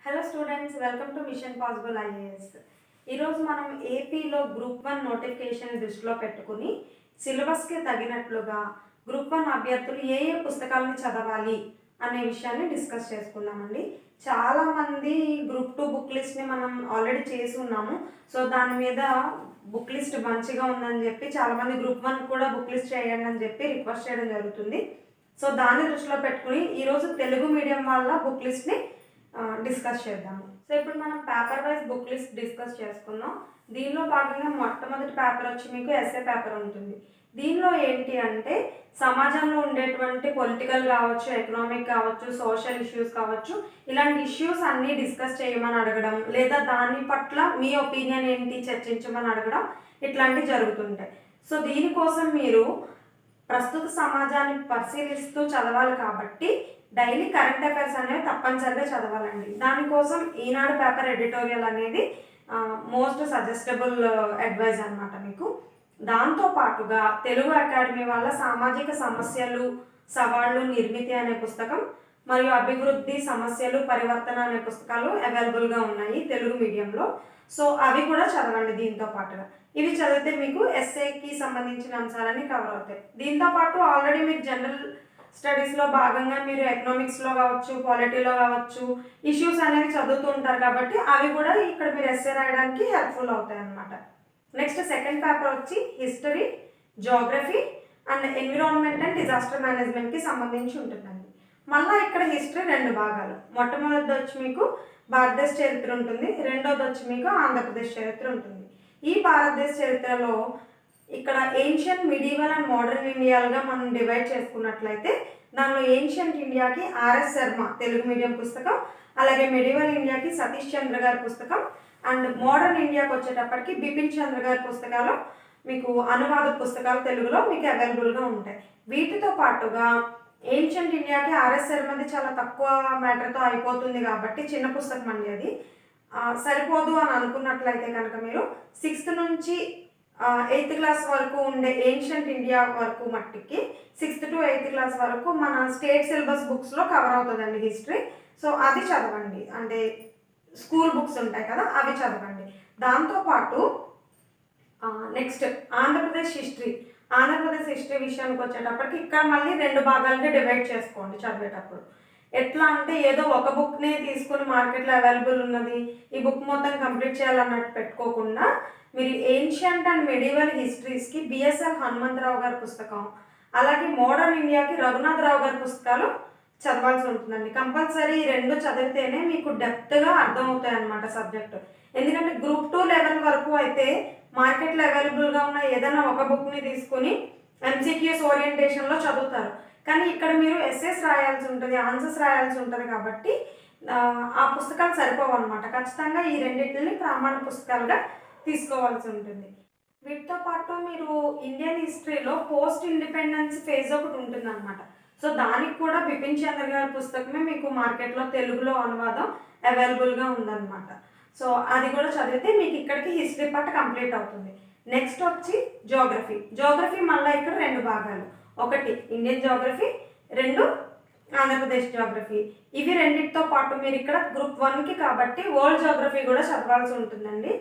Hello students, welcome to machine possible IAS. ఈరోజు మనం ఏపీలో గ్రూప్ 1 నోటిఫికేషన్ దృష్టిలో పెట్టుకుని సిలబస్కి తగినట్లుగా గ్రూప్ 1 అభ్యర్థులు ఏ ఏ పుస్తకాలను చదవాలి అనే విషయాన్ని డిస్కస్ చేసుకుందామండి. చాలామంది గ్రూప్ 2 బుక్ లిస్ట్ని మనం ఆల్రెడీ చేసి ఉన్నాము. సో దాని మీద బుక్ లిస్ట్ మంచిగా ఉందని చెప్పి చాలామంది గ్రూప్ 1 కూడా బుక్ లిస్ట్ చేయండి అని చెప్పి రిక్వెస్ట్ చేయడం జరుగుతుంది. సో దాన్ని దృష్టిలో పెట్టుకుని ఈరోజు తెలుగు మీడియం వాళ్ళ బుక్ లిస్ట్ని డిస్కస్ చేద్దాము. సో ఇప్పుడు మనం paper wise book list discuss చేసుకుందాం. దీనిలో భాగంగా మొట్టమొదటి పేపర్ వచ్చి మీకు ఎస్ఏ పేపర్ ఉంటుంది. దీనిలో ఏంటి అంటే సమాజంలో ఉండేటువంటి పొలిటికల్ కావచ్చు, ఎకనామిక్ కావచ్చు, సోషల్ ఇష్యూస్ కావచ్చు, ఇలాంటి ఇష్యూస్ అన్నీ డిస్కస్ చేయమని అడగడం, లేదా దాని పట్ల మీ ఒపీనియన్ ఏంటి చర్చించమని అడగడం, ఇట్లాంటివి జరుగుతుంటాయి. సో దీనికోసం మీరు ప్రస్తుత సమాజాన్ని పరిశీలిస్తూ చదవాలి కాబట్టి డైలీ కరెంట్ అఫైర్స్ అనేవి తప్పనిసరిగా చదవాలండి. దానికోసం ఈనాడు పేపర్ ఎడిటోరియల్ అనేది మోస్ట్ సజెస్టబుల్ అడ్వైజ్ అనమాట మీకు. దాంతోపాటుగా తెలుగు అకాడమీ వాళ్ళ సామాజిక సమస్యలు, సవాళ్ళు, నిర్మితి అనే పుస్తకం మరియు అభివృద్ధి, సమస్యలు, పరివర్తన అనే పుస్తకాలు అవైలబుల్గా ఉన్నాయి తెలుగు మీడియంలో. సో అవి కూడా చదవండి దీంతో పాటుగా. ఇవి చదివితే మీకు ఎస్ఏకి సంబంధించిన అంశాలన్నీ కవర్ అవుతాయి. దీంతోపాటు ఆల్రెడీ మీకు జనరల్ స్టడీస్లో భాగంగా మీరు ఎకనామిక్స్లో కావచ్చు, పాలిటీలో కావచ్చు ఇష్యూస్ అనేవి చదువుతూ ఉంటారు కాబట్టి అవి కూడా ఇక్కడ మీరు ఎస్ఏ రాయడానికి హెల్ప్ఫుల్ అవుతాయి అన్నమాట. నెక్స్ట్ సెకండ్ పేపర్ వచ్చి history, geography and environment and disaster మేనేజ్మెంట్కి సంబంధించి ఉంటుందండి. మళ్ళీ ఇక్కడ హిస్టరీ రెండు భాగాలు. మొట్టమొదటిది వచ్చి మీకు భారతదేశ చరిత్ర ఉంటుంది, రెండోది వచ్చి మీకు ఆంధ్రప్రదేశ్ చరిత్ర ఉంటుంది. ఈ భారతదేశ చరిత్రలో ఇక్కడ ఏన్షియంట్, మిడీవల్ అండ్ మోడర్న్ ఇండియాలుగా మనం డివైడ్ చేసుకున్నట్లయితే దానిలో ఏన్షియంట్ ఇండియాకి ఆర్ఎస్ శర్మ తెలుగు మీడియం పుస్తకం, అలాగే మిడీవల్ ఇండియాకి సతీష్ చంద్ర గారి పుస్తకం, అండ్ మోడర్న్ ఇండియాకి వచ్చేటప్పటికి బిపిన్ చంద్ర గారి పుస్తకాలు మీకు అనువాద పుస్తకాలు తెలుగులో మీకు అవైలబుల్గా ఉంటాయి. వీటితో పాటుగా ఏన్షియంట్ ఇండియాకి ఆర్ఎస్ శర్మది చాలా తక్కువ మ్యాటర్తో అయిపోతుంది కాబట్టి చిన్న పుస్తకం అండి, అది సరిపోదు అని అనుకున్నట్లయితే కనుక మీరు 6th నుంచి 8th క్లాస్ వరకు ఉండే ఏన్షియంట్ ఇండియా వరకు మట్టికి 6th to 8th క్లాస్ వరకు మన స్టేట్ సిలబస్ బుక్స్లో కవర్ అవుతుందండి హిస్టరీ. సో అది చదవండి, అంటే స్కూల్ బుక్స్ ఉంటాయి కదా అవి చదవండి. దాంతోపాటు నెక్స్ట్ ఆంధ్రప్రదేశ్ హిస్టరీ విషయానికి వచ్చేటప్పటికి ఇక్కడ మళ్ళీ రెండు భాగాలుగా డివైడ్ చేసుకోండి చదివేటప్పుడు. ఎట్లా అంటే ఏదో ఒక బుక్ని తీసుకుని మార్కెట్లో అవైలబుల్ ఉన్నది ఈ బుక్ మొత్తం కంప్లీట్ చేయాలన్నట్టు పెట్టుకోకుండా మీరు ఏన్షియంట్ అండ్ మెడివల్ హిస్టరీస్కి బిఎస్ఎల్ హనుమంతరావు గారి పుస్తకం, అలాగే మోడర్న్ ఇండియాకి రఘునాథరావు గారి పుస్తకాలు చదవాల్సి ఉంటుందండి. కంపల్సరీ ఈ రెండు చదివితేనే మీకు డెప్త్గా అర్థమవుతాయి అన్నమాట సబ్జెక్టు. ఎందుకంటే గ్రూప్ 2 లెవెల్ వరకు అయితే మార్కెట్లో అవైలబుల్గా ఉన్న ఏదైనా ఒక బుక్ని తీసుకుని ఎంసీక్యూస్ ఓరియంటేషన్లో చదువుతారు. కానీ ఇక్కడ మీరు ఎస్ఎస్ రాయాల్సి ఉంటుంది, ఆన్సర్స్ రాయాల్సి ఉంటుంది కాబట్టి ఆ పుస్తకాలు సరిపోవు అనమాట. ఖచ్చితంగా ఈ రెండింటిని ప్రామాణిక పుస్తకాలుగా తీసుకోవాల్సి ఉంటుంది. వీటితో పాటు మీరు ఇండియన్ హిస్టరీలో పోస్ట్ ఇండిపెండెన్స్ ఫేజ్ ఒకటి ఉంటుంది అనమాట. సో దానికి కూడా బిపిన్ చంద్ర గారి పుస్తకమే మీకు మార్కెట్లో తెలుగులో అనువాదం అవైలబుల్గా ఉందన్నమాట. సో అది కూడా చదివితే మీకు ఇక్కడికి హిస్టరీ పార్ట్ కంప్లీట్ అవుతుంది. నెక్స్ట్ వచ్చి జోగ్రఫీ మళ్ళీ ఇక్కడ రెండు భాగాలు, ఒకటి ఇండియన్ జోగ్రఫీ, రెండు ఆంధ్రప్రదేశ్ జోగ్రఫీ. ఇవి రెండింటితో పాటు మీరు ఇక్కడ గ్రూప్ 1కి కాబట్టి వరల్డ్ జోగ్రఫీ కూడా చదవాల్సి ఉంటుందండి.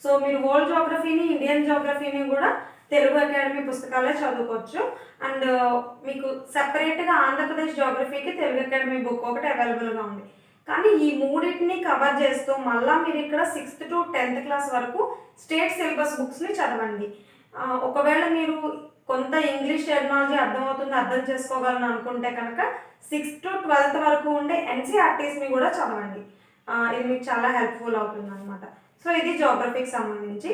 సో మీరు వరల్డ్ జోగ్రఫీని, ఇండియన్ జోగ్రఫీని కూడా తెలుగు అకాడమీ పుస్తకాలే చదువుకోవచ్చు. అండ్ మీకు సెపరేట్గా ఆంధ్రప్రదేశ్ జోగ్రఫీకి తెలుగు అకాడమీ బుక్ ఒకటి అవైలబుల్గా ఉంది. కానీ ఈ మూడింటిని కవర్ చేస్తూ మళ్ళీ మీరు ఇక్కడ 6th to 10th క్లాస్ వరకు స్టేట్ సిలబస్ బుక్స్ని చదవండి. ఒకవేళ మీరు కొంత ఇంగ్లీష్ టెర్మినాలజీ అర్థం చేసుకోగలను అనుకుంటే కనుక 6th to 12th వరకు ఉండే ఎన్సీఆర్టీస్ని కూడా చదవండి. ఇది మీకు చాలా హెల్ప్ఫుల్ అవుతుంది అనమాట. సో ఇది జోగ్రఫీకి సంబంధించి.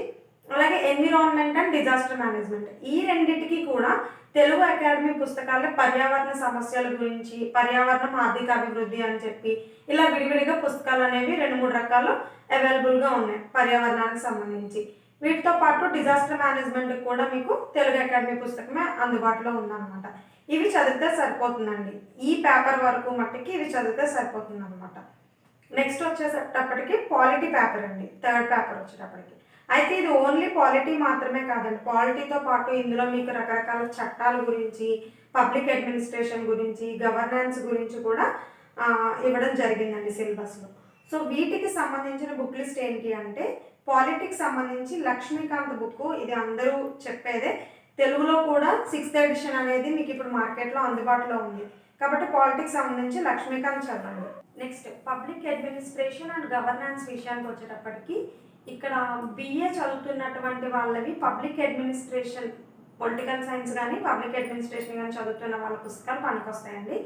అలాగే ఎన్విరాన్మెంట్ అండ్ డిజాస్టర్ మేనేజ్మెంట్, ఈ రెండింటికి కూడా తెలుగు అకాడమీ పుస్తకాల్లో పర్యావరణ సమస్యల గురించి, పర్యావరణం ఆర్థిక అభివృద్ధి అని చెప్పి ఇలా విడివిడిగా పుస్తకాలు అనేవి 2-3 రకాలు అవైలబుల్గా ఉన్నాయి పర్యావరణానికి సంబంధించి. వీటితో పాటు డిజాస్టర్ మేనేజ్మెంట్ కూడా మీకు తెలుగు అకాడమీ పుస్తకమే అందుబాటులో ఉందన్నమాట. ఇవి చదివితే సరిపోతుందండి, ఈ పేపర్ వరకు మట్టికి ఇవి చదివితే సరిపోతుంది అనమాట. నెక్స్ట్ వచ్చేటప్పటికి పాలిటీ పేపర్ అండి, థర్డ్ పేపర్ వచ్చేటప్పటికి. అయితే ఇది ఓన్లీ పాలిటీ మాత్రమే కాదండి, పాలిటీతో పాటు ఇందులో మీకు రకరకాల చట్టాల గురించి, పబ్లిక్ అడ్మినిస్ట్రేషన్ గురించి, గవర్నెన్స్ గురించి కూడా ఇవ్వడం జరిగిందండి సిలబస్లో. సో వీటికి సంబంధించిన బుక్ లిస్ట్ ఏంటి అంటే పాలిటిక్స్ సంబంధించి లక్ష్మీకాంత్ బుక్, ఇది అందరూ చెప్పేదే. తెలుగులో కూడా 6th ఎడిషన్ అనేది మీకు ఇప్పుడు మార్కెట్లో అందుబాటులో ఉంది. కాబట్టి పాలిటిక్స్ సంబంధించి లక్ష్మీకాంత్ చదవండి. Next public administration and governance విషయానికి వచ్చేటప్పటికి ఇక్కడ బిఏ చదువుతున్నటువంటి వాళ్ళవి పబ్లిక్ అడ్మినిస్ట్రేషన్, పొలిటికల్ సైన్స్ కానీ పబ్లిక్ అడ్మినిస్ట్రేషన్ కానీ చదువుతున్న వాళ్ళ పుస్తకాలు పనికొస్తాయండి.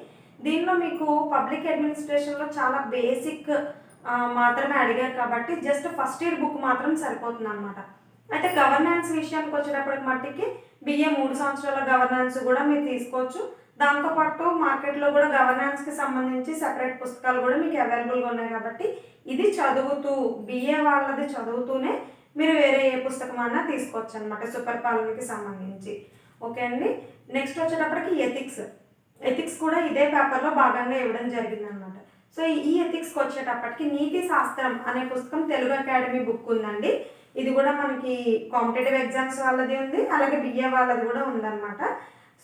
దీనిలో మీకు పబ్లిక్ అడ్మినిస్ట్రేషన్లో చాలా బేసిక్ మాత్రమే అడిగారు కాబట్టి జస్ట్ ఫస్ట్ ఇయర్ బుక్ మాత్రం సరిపోతుంది అనమాట. అయితే గవర్నెన్స్ విషయానికి వచ్చేటప్పటికి మట్టికి బిఏ 3 సంవత్సరాల గవర్నెన్స్ కూడా మీరు తీసుకోవచ్చు. దాంతోపాటు మార్కెట్లో కూడా గవర్నెన్స్కి సంబంధించి సెపరేట్ పుస్తకాలు కూడా మీకు అవైలబుల్గా ఉన్నాయి. కాబట్టి ఇది చదువుతూ బిఏ వాళ్ళది చదువుతూనే మీరు వేరే ఏ పుస్తకం అన్నా తీసుకోవచ్చు అనమాట సుపరిపాలనకి సంబంధించి. ఓకే అండి. నెక్స్ట్ వచ్చేటప్పటికి ఎథిక్స్ కూడా ఇదే పేపర్లో భాగంగా ఇవ్వడం జరిగిందనమాట. సో ఈ ఎథిక్స్కి వచ్చేటప్పటికి నీతి శాస్త్రం అనే పుస్తకం తెలుగు అకాడమీ బుక్ ఉందండి. ఇది కూడా మనకి కాంపిటేటివ్ ఎగ్జామ్స్ వాళ్ళది ఉంది, అలాగే బిఏ వాళ్ళది కూడా ఉందన్నమాట.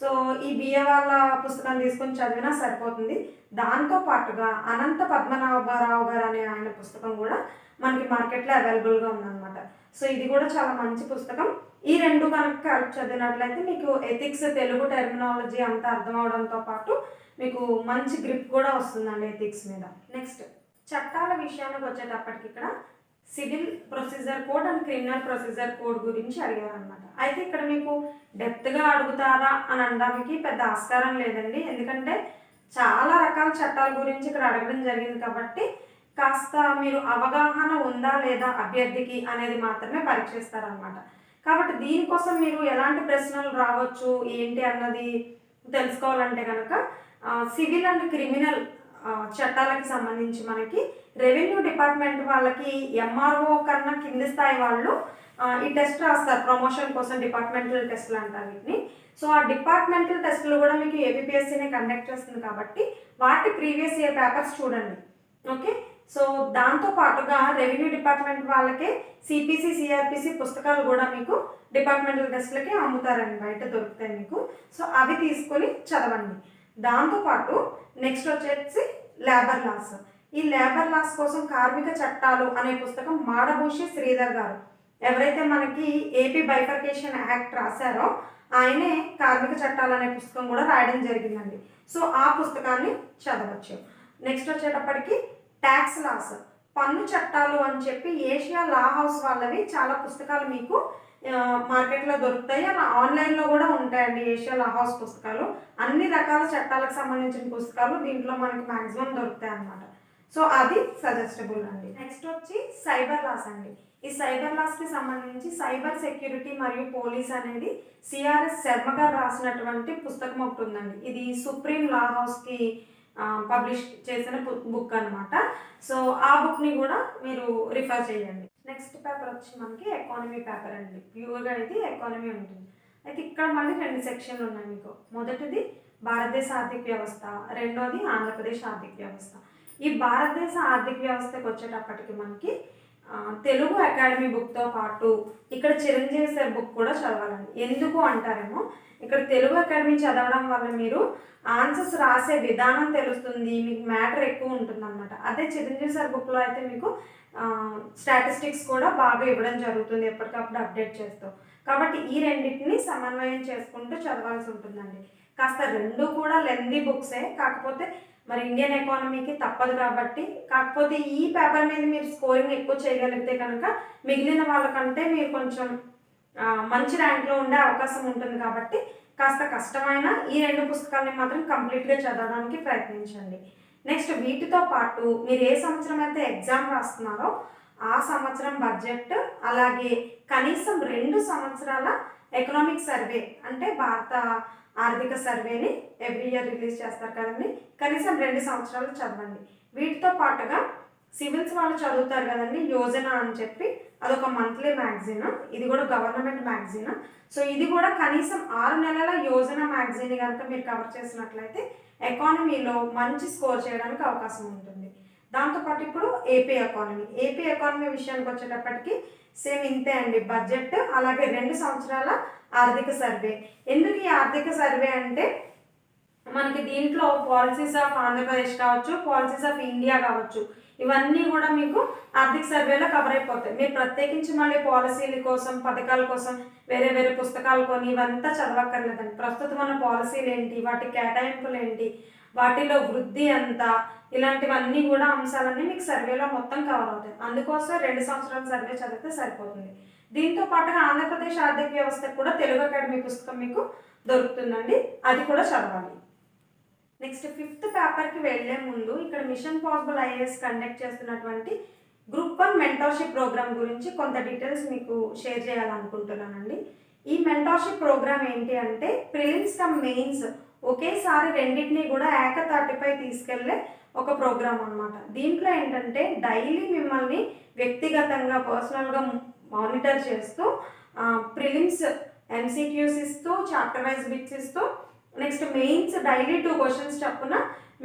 సో ఈ బిఏ వాళ్ళ పుస్తకం తీసుకొని చదివినా సరిపోతుంది. దాంతోపాటుగా అనంత పద్మనాభరావు గారు అనే ఆయన పుస్తకం కూడా మనకి మార్కెట్లో అవైలబుల్గా ఉందన్నమాట. సో ఇది కూడా చాలా మంచి పుస్తకం. ఈ రెండు కనుక కలిపి చదివినట్లయితే మీకు ఎథిక్స్ తెలుగు టెర్మినాలజీ అంతా అర్థం అవడంతో పాటు మీకు మంచి గ్రిప్ కూడా వస్తుందండి ఎథిక్స్ మీద. నెక్స్ట్ చట్టాల విషయానికి వచ్చేటప్పటికి ఇక్కడ civil procedure code and criminal procedure code గురించి అడిగారు అనమాట. అయితే ఇక్కడ మీకు డెప్త్గా అడుగుతారా అని అనడానికి పెద్ద ఆస్కారం లేదండి, ఎందుకంటే చాలా రకాల చట్టాల గురించి ఇక్కడ అడగడం జరిగింది కాబట్టి కాస్త మీరు అవగాహన ఉందా లేదా అభ్యర్థికి అనేది మాత్రమే పరీక్షిస్తారనమాట. కాబట్టి దీనికోసం మీరు ఎలాంటి ప్రశ్నలు రావచ్చు ఏంటి అన్నది తెలుసుకోవాలంటే కనుక సివిల్ అండ్ క్రిమినల్ చట్టాలకు సంబంధించి మనకి రెవెన్యూ డిపార్ట్మెంట్ వాళ్ళకి ఎంఆర్ఓ కన్నా కింది స్థాయి వాళ్ళు ఈ టెస్ట్ రాస్తారు ప్రమోషన్ కోసం, డిపార్ట్మెంటల్ టెస్ట్లు అంటారు వీటిని. సో ఆ డిపార్ట్మెంటల్ టెస్టులు కూడా మీకు ఏపీఎస్సీనే కండక్ట్ చేస్తుంది కాబట్టి వాటి ప్రీవియస్ ఇయర్ పేపర్స్ చూడండి. ఓకే. సో దాంతో పాటుగా రెవెన్యూ డిపార్ట్మెంట్ వాళ్ళకే సిపిసి సిఆర్పిసి పుస్తకాలు కూడా మీకు డిపార్ట్మెంటల్ టెస్ట్లకి అమ్ముతారండి, బయట దొరుకుతాయి మీకు. సో అవి తీసుకొని చదవండి. దాంతోపాటు నెక్స్ట్ వచ్చేసి లేబర్ లాస్. ఈ లేబర్ లాస్ కోసం కార్మిక చట్టాలు అనే పుస్తకం మాడభూషి శ్రీధర్ గారు, ఎవరైతే మనకి ఏపీ బైఫర్కేషన్ యాక్ట్ రాశారో ఆయనే కార్మిక చట్టాలు అనే పుస్తకం కూడా రాయడం జరిగిందండి. సో ఆ పుస్తకాన్ని చదవచ్చు. నెక్స్ట్ వచ్చేటప్పటికి ట్యాక్స్ లాస్, పన్ను చట్టాలు అని చెప్పి ఏషియా లా హౌస్ వాళ్ళవి చాలా పుస్తకాలు మీకు మార్కెట్లో దొరుకుతాయి, అలా ఆన్లైన్లో కూడా ఉంటాయండి. ఏషియా లా హౌస్ పుస్తకాలు అన్ని రకాల చట్టాలకు సంబంధించిన పుస్తకాలు దీంట్లో మనకి మ్యాక్సిమం దొరుకుతాయి అన్నమాట. సో అది సజెస్టబుల్ అండి. నెక్స్ట్ వచ్చి సైబర్ లాస్ అండి. ఈ సైబర్ లాస్కి సంబంధించి సైబర్ సెక్యూరిటీ మరియు పోలీస్ అనేది సిఆర్ఎస్ శర్మ గారు రాసినటువంటి పుస్తకం ఒకటి ఉందండి. ఇది సుప్రీం లా హౌస్కి పబ్లిష్ చేసిన బుక్ అనమాట. సో ఆ బుక్ని కూడా మీరు రిఫర్ చేయండి. నెక్స్ట్ పేపర్ వచ్చి మనకి ఎకానమీ పేపర్ అండి. ప్యూర్గా ఇది ఎకానమీ ఉంటుంది. అయితే ఇక్కడ మళ్ళీ 2 సెక్షన్లు ఉన్నాయి మీకు. మొదటిది భారతదేశ ఆర్థిక వ్యవస్థ, రెండోది ఆంధ్రప్రదేశ్ ఆర్థిక వ్యవస్థ. ఈ భారతదేశ ఆర్థిక వ్యవస్థకు వచ్చేటప్పటికి మనకి తెలుగు అకాడమీ బుక్తో పాటు ఇక్కడ చిరంజీవి సార్ బుక్ కూడా చదవాలండి. ఎందుకు అంటారేమో, ఇక్కడ తెలుగు అకాడమీ చదవడం వల్ల మీరు ఆన్సర్స్ రాసే విధానం తెలుస్తుంది, మీకు మ్యాటర్ ఎక్కువ ఉంటుంది అనమాట. అదే చిరంజీవి సార్ బుక్లో అయితే మీకు స్టాటిస్టిక్స్ కూడా బాగా ఇవ్వడం జరుగుతుంది, ఎప్పటికప్పుడు అప్డేట్ చేస్తూ. కాబట్టి ఈ రెండింటిని సమన్వయం చేసుకుంటూ చదవాల్సి ఉంటుందండి. కాస్త రెండు కూడా లెందీ బుక్సే, కాకపోతే మరి ఇండియన్ ఎకానమీకి తప్పదు కాబట్టి. కాకపోతే ఈ పేపర్ మీద మీరు స్కోరింగ్ ఎక్కువ చేయగలిగితే కనుక మిగిలిన వాళ్ళకంటే మీరు కొంచెం మంచి ర్యాంక్లో ఉండే అవకాశం ఉంటుంది. కాబట్టి కాస్త కష్టమైన ఈ 2 పుస్తకాలని మాత్రం కంప్లీట్గా చదవడానికి ప్రయత్నించండి. నెక్స్ట్ వీటితో పాటు మీరు ఏ సంవత్సరం అయితే ఎగ్జామ్ రాస్తున్నారో ఆ సంవత్సరం బడ్జెట్, అలాగే కనీసం 2 సంవత్సరాల ఎకనామిక్ సర్వే అంటే భారత ఆర్థిక సర్వేని ఎవ్రీ ఇయర్ రిలీజ్ చేస్తారు కదండి, కనీసం 2 సంవత్సరాలు చదవండి. వీటితో పాటుగా సివిల్స్ వాళ్ళు చదువుతారు కదండి, యోజన అని చెప్పి అదొక మంత్లీ మ్యాగజైన్, ఇది కూడా గవర్నమెంట్ మ్యాగజైన్. సో ఇది కూడా కనీసం 6 నెలల యోజన మ్యాగజైన్ కనుక మీరు కవర్ చేసినట్లయితే ఎకానమీలో మంచి స్కోర్ చేయడానికి అవకాశం ఉంటుంది. దాంతోపాటు ఇప్పుడు ఏపీ ఎకానమీ విషయానికి వచ్చేటప్పటికి సేమ్ ఇంతే అండి. బడ్జెట్ అలాగే 2 సంవత్సరాల ఆర్థిక సర్వే. ఎందుకు ఈ ఆర్థిక సర్వే అంటే మనకి దీంట్లో పాలసీస్ ఆఫ్ ఆంధ్రప్రదేశ్ కావచ్చు, పాలసీస్ ఆఫ్ ఇండియా కావచ్చు, ఇవన్నీ కూడా మీకు ఆర్థిక సర్వేలో కవర్ అయిపోతాయి. మీరు ప్రత్యేకించి మళ్ళీ పాలసీల కోసం, పథకాల కోసం వేరే వేరే పుస్తకాలు కొని ఇవంతా చదవక్కర్లేదండి. ప్రస్తుతం ఉన్న పాలసీలు ఏంటి, వాటి కేటాయింపులు ఏంటి, వాటిలో వృద్ధి ఎంత, ఇలాంటివన్నీ కూడా అంశాలన్నీ మీకు సర్వేలో మొత్తం కవర్ అవుతాయి. అందుకోసం 2 సంవత్సరాల సర్వే చదివితే సరిపోతుంది. దీంతో పాటుగా ఆంధ్రప్రదేశ్ ఆర్థిక వ్యవస్థకు కూడా తెలుగు అకాడమీ పుస్తకం మీకు దొరుకుతుందండి, అది కూడా చదవాలి. నెక్స్ట్ 5th పేపర్కి వెళ్లే ముందు ఇక్కడ మిషన్ పాసిబుల్ ఐఏఎస్ కండక్ట్ చేస్తున్నటువంటి గ్రూప్ 1 మెంటర్షిప్ ప్రోగ్రామ్ గురించి కొంత డీటెయిల్స్ మీకు షేర్ చేయాలనుకుంటున్నానండి. ఈ మెంటర్షిప్ ప్రోగ్రామ్ ఏంటి అంటే ప్రిలిమ్స్ కమ్ మెయిన్స్ ఒకేసారి రెండింటినీ కూడా ఏకతాటిపై తీసుకెళ్లే ఒక ప్రోగ్రామ్ అనమాట. దీంట్లో ఏంటంటే డైలీ మిమ్మల్ని వ్యక్తిగతంగా పర్సనల్గా మానిటర్ చేస్తూ ప్రిలిమ్స్ ఎంసీక్యూస్ ఇస్తూ, చాప్టర్ వైజ్ బిట్స్ ఇస్తూ, నెక్స్ట్ మెయిన్స్ డైలీ 2 క్వశ్చన్స్ చప్పున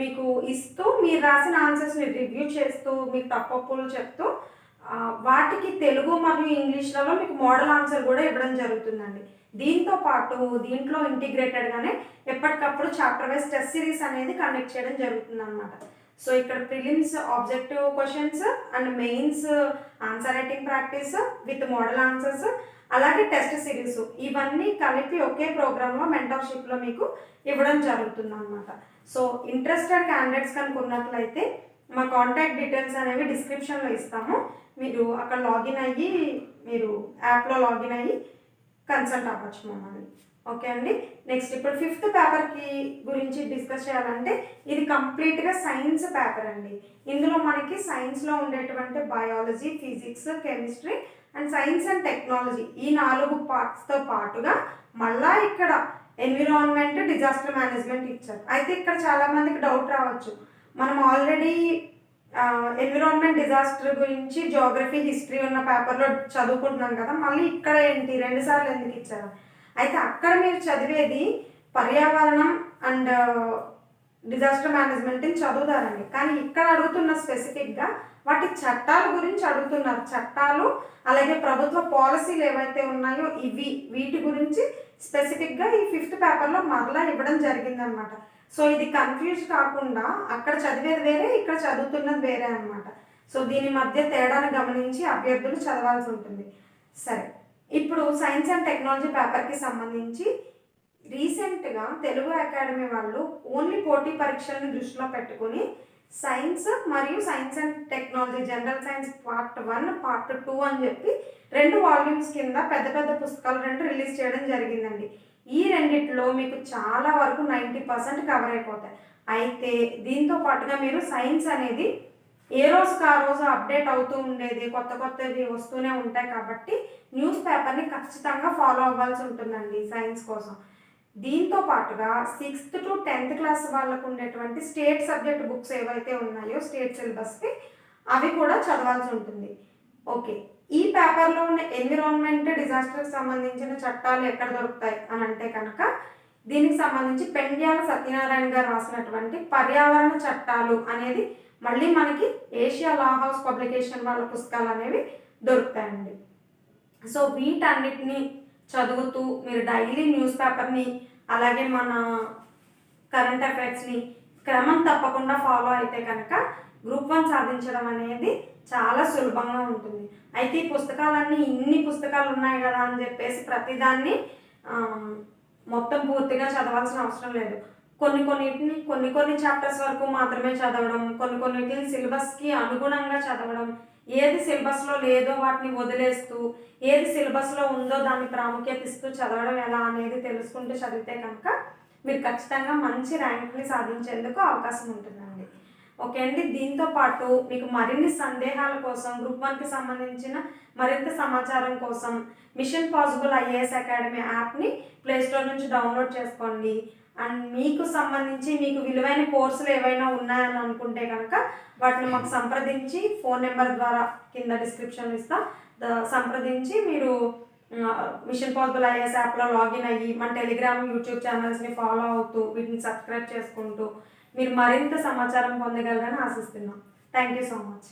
మీకు ఇస్తూ, మీరు రాసిన ఆన్సర్స్ని రివ్యూ చేస్తూ, మీకు తప్పొప్పులు చెప్తూ, వాటికి తెలుగు మరియు ఇంగ్లీష్లలో మీకు మోడల్ ఆన్సర్ కూడా ఇవ్వడం జరుగుతుందండి. దీంతో పాటు దీంట్లో ఇంటిగ్రేటెడ్గానే ఎప్పటికప్పుడు చాప్టర్ వైజ్ టెస్ట్ సిరీస్ అనేది కండక్ట్ చేయడం జరుగుతుంది అనమాట. సో ఇక్కడ prelims objective questions and mains answer writing practice with model answers, అలాగే టెస్ట్ సిరీస్, ఇవన్నీ కలిపి ఒకే ప్రోగ్రాంలో మెంటర్షిప్లో మీకు ఇవ్వడం జరుగుతుంది అనమాట. సో ఇంట్రెస్టెడ్ క్యాండిడేట్స్ కనుక ఉన్నట్లయితే మా కాంటాక్ట్ డీటెయిల్స్ అనేవి డిస్క్రిప్షన్లో ఇస్తాము. మీరు అక్కడ లాగిన్ అయ్యి, మీరు యాప్లో లాగిన్ అయ్యి కన్సల్ట్ అవ్వచ్చు మమ్మల్ని. ఓకే అండి. నెక్స్ట్ ఇప్పుడు 5th పేపర్కి గురించి డిస్కస్ చేయాలంటే ఇది కంప్లీట్గా సైన్స్ పేపర్ అండి. ఇందులో మనకి సైన్స్లో ఉండేటువంటి biology, physics, chemistry and science and technology ఈ 4 పార్ట్స్తో పాటుగా మళ్ళా ఇక్కడ ఎన్విరాన్మెంట్, డిజాస్టర్ మేనేజ్మెంట్ ఇచ్చారు. అయితే ఇక్కడ చాలామందికి డౌట్ రావచ్చు, మనం ఆల్రెడీ ఎన్విరాన్మెంట్, డిజాస్టర్ గురించి జియోగ్రఫీ, హిస్టరీ ఉన్న పేపర్లో చదువుకుంటున్నాం కదా, మళ్ళీ ఇక్కడ ఏంటి 2 సార్లు ఎందుకు ఇచ్చారు? అయితే అక్కడ మీరు చదివేది పర్యావరణం అండ్ డిజాస్టర్ మేనేజ్మెంట్ని చదువుతారండి, కానీ ఇక్కడ అడుగుతున్న స్పెసిఫిక్గా వాటి చట్టాల గురించి అడుగుతున్నారు. చట్టాలు అలాగే ప్రభుత్వ పాలసీలు ఏవైతే ఉన్నాయో వీటి గురించి స్పెసిఫిక్గా ఈ 5th పేపర్లో మరలా ఇవ్వడం జరిగిందనమాట. సో ఇది కన్ఫ్యూజ్ కాకుండా అక్కడ చదివేది వేరే, ఇక్కడ చదువుతున్నది వేరే అనమాట. సో దీని మధ్య తేడాను గమనించి అభ్యర్థులు చదవాల్సి ఉంటుంది. సరే, ఇప్పుడు సైన్స్ అండ్ టెక్నాలజీ పేపర్కి సంబంధించి రీసెంట్గా తెలుగు అకాడమీ వాళ్ళు ఓన్లీ పోటీ పరీక్షలను దృష్టిలో పెట్టుకుని సైన్స్ మరియు science and technology general science part 1, part 2 అని చెప్పి 2 వాల్యూమ్స్ కింద పెద్ద పెద్ద పుస్తకాలు 2 రిలీజ్ చేయడం జరిగిందండి. ఈ రెండిట్లో మీకు చాలా వరకు 90% కవర్ అయిపోతాయి. అయితే దీంతో పాటుగా మీరు సైన్స్ అనేది ఏ రోజుకి ఆ రోజు అప్డేట్ అవుతూ ఉండేది, కొత్త కొత్తవి వస్తూనే ఉంటాయి కాబట్టి న్యూస్ పేపర్ని ఖచ్చితంగా ఫాలో అవ్వాల్సి ఉంటుందండి సైన్స్ కోసం. దీంతో పాటుగా 6th to 10th క్లాస్ వాళ్ళకు ఉండేటువంటి స్టేట్ సబ్జెక్ట్ బుక్స్ ఏవైతే ఉన్నాయో స్టేట్ సిలబస్కి అవి కూడా చదవాల్సి ఉంటుంది. ఓకే, ఈ పేపర్లో ఉన్న ఎన్విరాన్మెంట్, డిజాస్టర్కి సంబంధించిన చట్టాలు ఎక్కడ దొరుకుతాయి అని అంటే కనుక దీనికి సంబంధించి పెండ్యాల సత్యనారాయణ గారు రాసినటువంటి పర్యావరణ చట్టాలు అనేది మళ్ళీ మనకి ఏషియా లా హౌస్ పబ్లికేషన్ వాళ్ళ పుస్తకాలు అనేవి దొరుకుతాయండి. సో వీటన్నిటిని చదువుతూ మీరు డైలీ న్యూస్ పేపర్ని అలాగే మన కరెంట్ అఫైర్స్ని క్రమం తప్పకుండా ఫాలో అయితే కనుక గ్రూప్ 1 సాధించడం అనేది చాలా సులభంగా ఉంటుంది. అయితే ఈ పుస్తకాలన్నీ ఇన్ని పుస్తకాలు ఉన్నాయి కదా అని చెప్పేసి ప్రతిదాన్ని మొత్తం పూర్తిగా చదవాల్సిన అవసరం లేదు. కొన్ని చాప్టర్స్ వరకు మాత్రమే చదవడం, కొన్నిటిని సిలబస్కి అనుగుణంగా చదవడం, ఏది సిలబస్లో లేదో వాటిని వదిలేస్తూ ఏది సిలబస్లో ఉందో దాన్ని ప్రాముఖ్యత ఇస్తూ చదవడం ఎలా అనేది తెలుసుకుంటూ చదివితే కనుక మీరు ఖచ్చితంగా మంచి ర్యాంక్ని సాధించేందుకు అవకాశం ఉంటుందండి. ఓకే అండి. దీంతో పాటు మీకు మరిన్ని సందేహాల కోసం గ్రూప్ 1కి సంబంధించిన మరింత సమాచారం కోసం మిషన్ పాసిబుల్ ఐఏఎస్ అకాడమీ యాప్ని ప్లేస్టోర్ నుంచి డౌన్లోడ్ చేసుకోండి. అండ్ మీకు సంబంధించి మీకు విలువైన కోర్సులు ఏవైనా ఉన్నాయని అనుకుంటే కనుక వాటిని మాకు సంప్రదించి ఫోన్ నెంబర్ ద్వారా కింద డిస్క్రిప్షన్ ఇస్తా సంప్రదించి మీరు మిషన్ పాసిబుల్ ఐఏఎస్ యాప్లో లాగిన్ అయ్యి మన టెలిగ్రామ్, యూట్యూబ్ ఛానల్స్ని ఫాలో అవుతూ వీటిని సబ్స్క్రైబ్ చేసుకుంటూ మీరు మరింత సమాచారం పొందగలరని ఆశిస్తున్నాం. Thank you so much.